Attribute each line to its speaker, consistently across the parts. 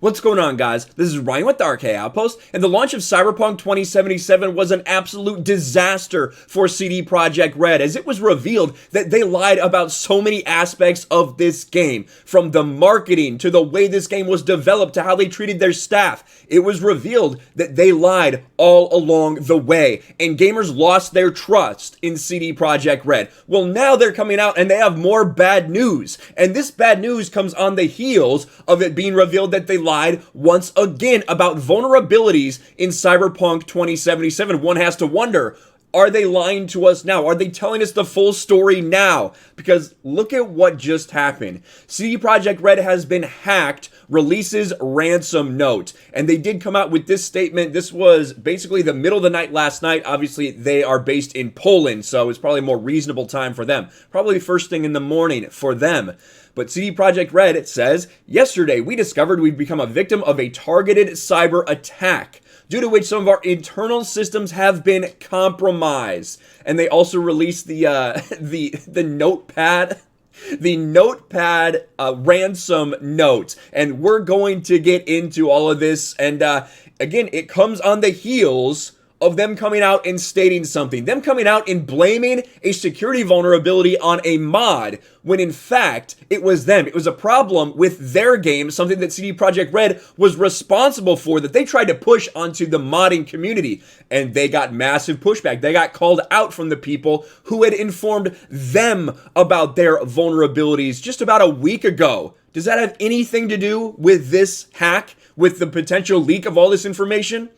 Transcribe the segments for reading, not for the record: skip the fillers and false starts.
Speaker 1: What's going on, guys? This is Ryan with the RK Outpost, and the launch of Cyberpunk 2077 was an absolute disaster for CD Projekt Red, as it was revealed that they lied about so many aspects of this game, from the marketing to the way this game was developed to how they treated their staff. It was revealed that they lied all along the way, and gamers lost their trust in CD Projekt Red. Well, now they're coming out and they have more bad news, and this bad news comes on the heels of it being revealed that they lied once again about vulnerabilities in Cyberpunk 2077. One has to wonder, are they lying to us now? Are they telling us the full story now? Because look at what just happened. CD Projekt Red has been hacked, releases Ransom note. And they did come out with this statement. This was basically the middle of the night last night. Obviously, they are based in Poland, so it's probably a more reasonable time for them. Probably first thing in the morning for them. But CD Projekt Red, it says, yesterday we discovered we'd become a victim of a targeted cyber attack, due to which some of our internal systems have been compromised. And they also released the notepad, ransom note. And we're going to get into all of this. And again, it comes on the heels of them coming out and stating something. Them coming out and blaming a security vulnerability on a mod, when in fact, it was them. It was a problem with their game, something that CD Projekt Red was responsible for, that they tried to push onto the modding community. And they got massive pushback. They got called out from the people who had informed them about their vulnerabilities just about a week ago. Does that have anything to do with this hack, with the potential leak of all this information?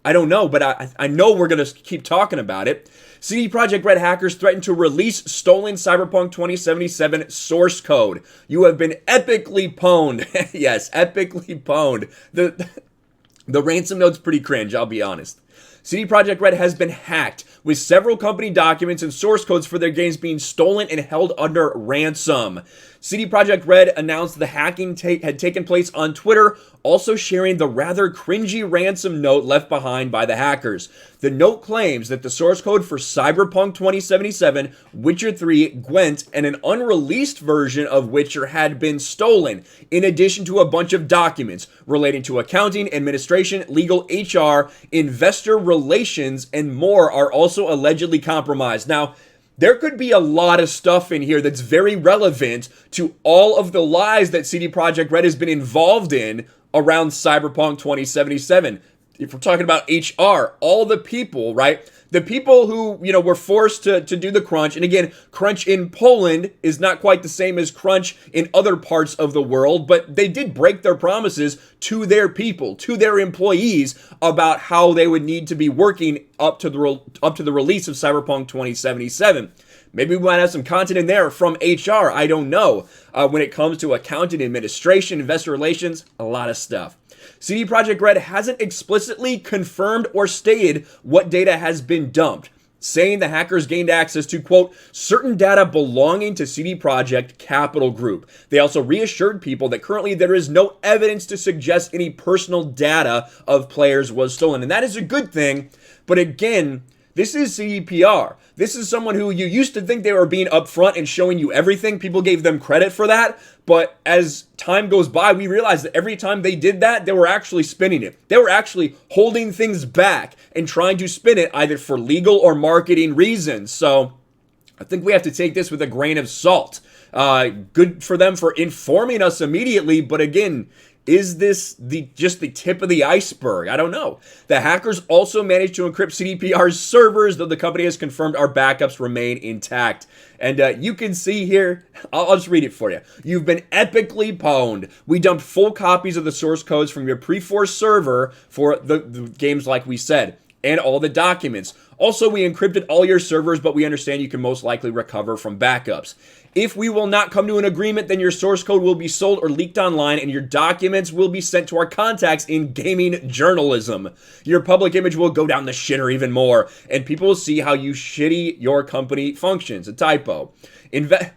Speaker 1: I don't know, but I know we're going to keep talking about it. CD Projekt Red hackers threatened to release stolen Cyberpunk 2077 source code. You have been epically pwned. Yes, epically pwned. The ransom note's pretty cringe, I'll be honest. CD Projekt Red has been hacked, with several company documents and source codes for their games being stolen and held under ransom. CD Projekt Red announced the hacking had taken place on Twitter, also sharing the rather cringy ransom note left behind by the hackers. The note claims that the source code for Cyberpunk 2077, Witcher 3, Gwent, and an unreleased version of Witcher had been stolen, in addition to a bunch of documents relating to accounting, administration, legal, HR, investor relations, and more are also allegedly compromised. Now, there could be a lot of stuff in here that's very relevant to all of the lies that CD Projekt Red has been involved in around Cyberpunk 2077. If we're talking about HR, all the people, right? The people who, were forced to do the crunch. And again, crunch in Poland is not quite the same as crunch in other parts of the world, but they did break their promises to their people, to their employees, about how they would need to be working up to the release of Cyberpunk 2077. Maybe we might have some content in there from HR. I don't know. When it comes to accounting, administration, investor relations, a lot of stuff. CD Projekt Red hasn't explicitly confirmed or stated what data has been dumped, saying the hackers gained access to, quote, certain data belonging to CD Projekt Capital Group. They also reassured people that currently there is no evidence to suggest any personal data of players was stolen. And that is a good thing, but again, this is CDPR. This is someone who you used to think they were being upfront and showing you everything. People gave them credit for that. But as time goes by, we realized that every time they did that, they were actually spinning it. They were actually holding things back and trying to spin it either for legal or marketing reasons. So I think we have to take this with a grain of salt. Good for them for informing us immediately. But again, is this just the tip of the iceberg? I don't know. The hackers also managed to encrypt CDPR's servers, though the company has confirmed our backups remain intact. And you can see here, I'll just read it for you. You've been epically pwned. We dumped full copies of the source codes from your pre-forced server for the games like we said, and all the documents. Also, we encrypted all your servers, but we understand you can most likely recover from backups. If we will not come to an agreement, then your source code will be sold or leaked online, and your documents will be sent to our contacts in gaming journalism. Your public image will go down the shitter even more, and people will see how you shitty your company functions. A typo.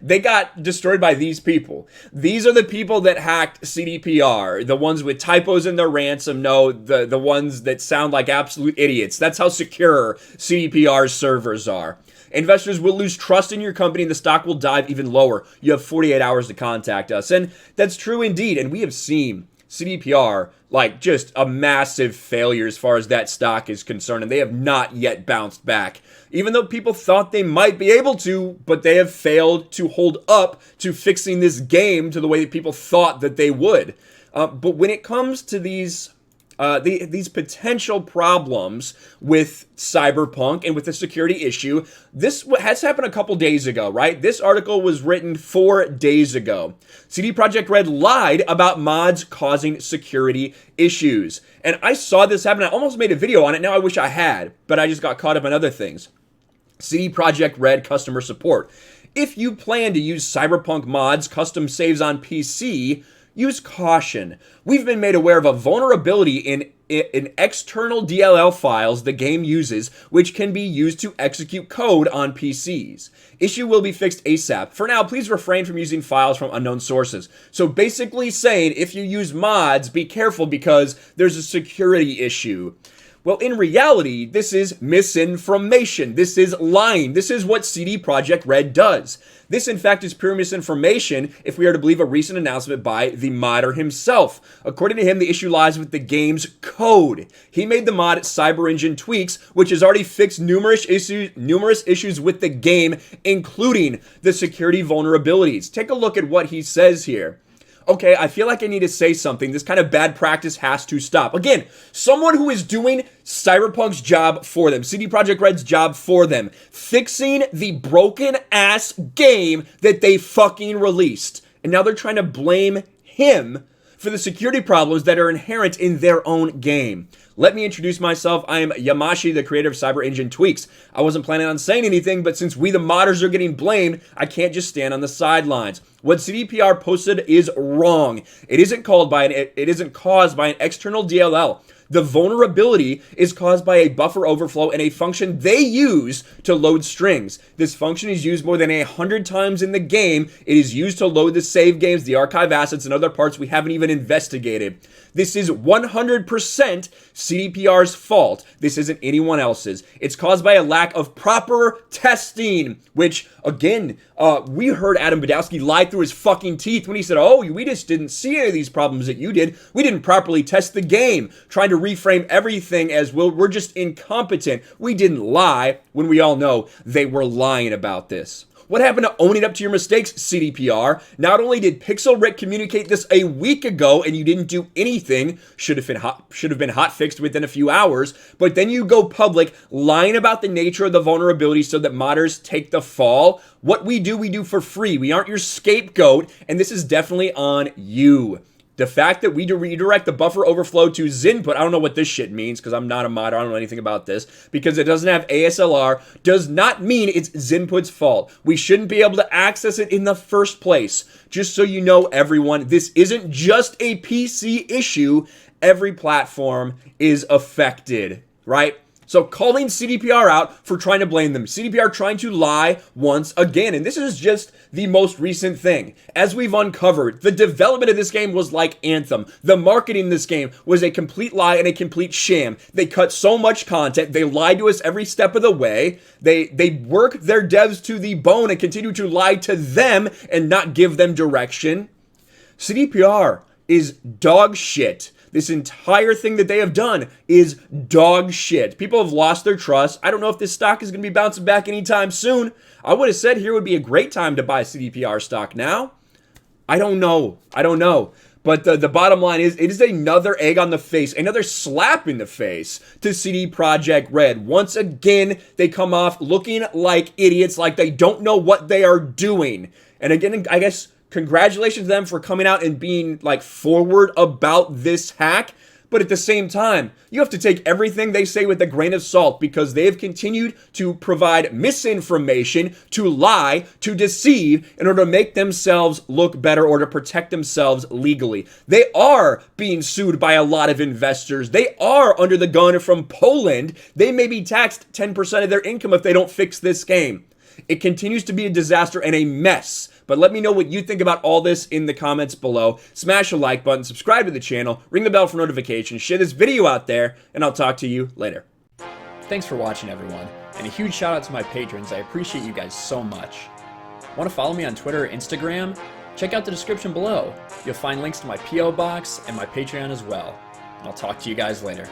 Speaker 1: They got destroyed by these people. These are the people that hacked CDPR, the ones with typos in their ransom note, the ones that sound like absolute idiots. That's how secure CDPR's servers are. Investors will lose trust in your company and the stock will dive even lower. You have 48 hours to contact us. And that's true indeed. And we have seen CDPR like just a massive failure as far as that stock is concerned, and they have not yet bounced back. Even though people thought they might be able to, but they have failed to hold up to fixing this game to the way that people thought that they would. But when it comes to these potential problems with Cyberpunk and with the security issue, this has happened a couple days ago, right? This article was written 4 days ago. CD Projekt Red lied about mods causing security issues. And I saw this happen. I almost made a video on it. Now I wish I had, but I just got caught up in other things. CD Projekt Red customer support. If you plan to use Cyberpunk mods, custom saves on PC, use caution. We've been made aware of a vulnerability in external DLL files the game uses, which can be used to execute code on PCs. Issue will be fixed ASAP. For now, please refrain from using files from unknown sources. So basically saying, if you use mods, be careful because there's a security issue. Well, in reality, this is misinformation. This is lying. This is what CD Projekt Red does. This, in fact, is pure misinformation if we are to believe a recent announcement by the modder himself. According to him, the issue lies with the game's code. He made the mod CyberEngine Tweaks, which has already fixed numerous issues with the game, including the security vulnerabilities. Take a look at what he says here. Okay, I feel like I need to say something. This kind of bad practice has to stop. Again, someone who is doing Cyberpunk's job for them, CD Projekt Red's job for them, fixing the broken-ass game that they fucking released. And now they're trying to blame him for the security problems that are inherent in their own game. Let me introduce myself. I am Yamashi, the creator of CyberEngine Tweaks. I wasn't planning on saying anything, but since we the modders are getting blamed, I can't just stand on the sidelines. What CDPR posted is wrong. It isn't caused by an external DLL. The vulnerability is caused by a buffer overflow and a function they use to load strings. This function is used more than 100 times in the game. It is used to load the save games, the archive assets, and other parts we haven't even investigated. This is 100% CDPR's fault. This isn't anyone else's. It's caused by a lack of proper testing, which, again, we heard Adam Badowski lie through his fucking teeth when he said, oh, we just didn't see any of these problems that you did. We didn't properly test the game, trying to reframe everything as, well, we're just incompetent. We didn't lie when we all know they were lying about this. What happened to owning up to your mistakes, CDPR? Not only did Pixel Rick communicate this a week ago and you didn't do anything, should have been hot fixed within a few hours, but then you go public lying about the nature of the vulnerability so that modders take the fall. What we do for free. We aren't your scapegoat, and this is definitely on you. The fact that we redirect the buffer overflow to Zinput, I don't know what this shit means because I'm not a modder, I don't know anything about this, because it doesn't have ASLR, does not mean it's Zinput's fault. We shouldn't be able to access it in the first place. Just so you know, everyone, this isn't just a PC issue. Every platform is affected, right? So calling CDPR out for trying to blame them. CDPR trying to lie once again. And this is just the most recent thing. As we've uncovered, the development of this game was like Anthem. The marketing of this game was a complete lie and a complete sham. They cut so much content. They lied to us every step of the way. They work their devs to the bone and continue to lie to them and not give them direction. CDPR is dog shit. This entire thing that they have done is dog shit. People have lost their trust. I don't know if this stock is going to be bouncing back anytime soon. I would have said here would be a great time to buy CDPR stock now. I don't know. But the bottom line is, it is another egg on the face, another slap in the face to CD Projekt Red. Once again, they come off looking like idiots, like they don't know what they are doing. And again, I guess, congratulations to them for coming out and being like forward about this hack. But at the same time, you have to take everything they say with a grain of salt because they have continued to provide misinformation, to lie, to deceive in order to make themselves look better or to protect themselves legally. They are being sued by a lot of investors. They are under the gun from Poland. They may be taxed 10% of their income if they don't fix this game. It continues to be a disaster and a mess. But let me know what you think about all this in the comments below. Smash the like button, subscribe to the channel, ring the bell for notifications, share this video out there, and I'll talk to you later. Thanks for watching, everyone. And a huge shout out to my patrons. I appreciate you guys so much. Want to follow me on Twitter or Instagram? Check out the description below. You'll find links to my P.O. box and my Patreon as well. I'll talk to you guys later.